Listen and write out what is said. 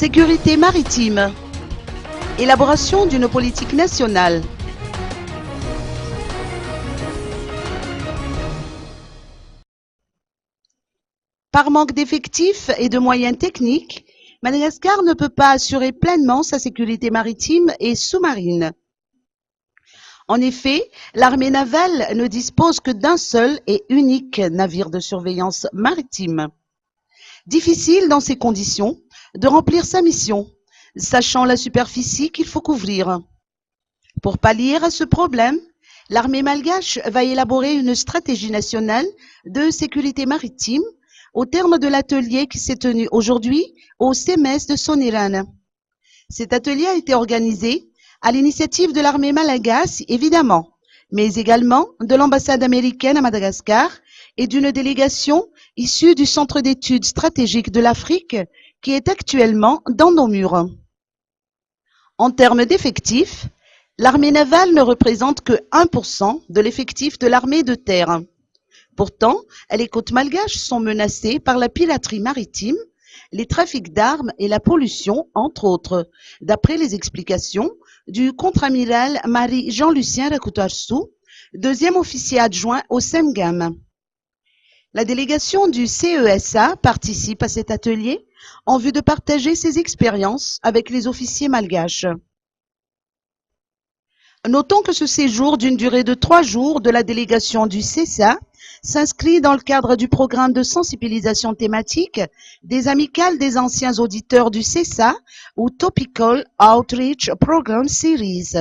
Sécurité maritime. Élaboration d'une politique nationale. Par manque d'effectifs et de moyens techniques, Madagascar ne peut pas assurer pleinement sa sécurité maritime et sous-marine. En effet, l'armée navale ne dispose que d'un seul et unique navire de surveillance maritime. Difficile dans ces conditions de remplir sa mission, sachant la superficie qu'il faut couvrir. Pour pallier à ce problème, l'armée malgache va élaborer une stratégie nationale de sécurité maritime au terme de l'atelier qui s'est tenu aujourd'hui au CMS de Soniran. Cet atelier a été organisé à l'initiative de l'armée malgache, évidemment, mais également de l'ambassade américaine à Madagascar et d'une délégation issue du Centre d'études stratégiques de l'Afrique qui est actuellement dans nos murs. En termes d'effectifs, l'armée navale ne représente que 1% de l'effectif de l'armée de terre. Pourtant, les côtes malgaches sont menacées par la piraterie maritime, les trafics d'armes et la pollution, entre autres, d'après les explications du contre-amiral Marie-Jean-Lucien Rakutarsou, deuxième officier adjoint au SEMGAM. La délégation du CESA participe à cet atelier en vue de partager ses expériences avec les officiers malgaches. Notons que ce séjour d'une durée de 3 jours de la délégation du CESA s'inscrit dans le cadre du programme de sensibilisation thématique des amicales des anciens auditeurs du CESA ou Topical Outreach Program Series.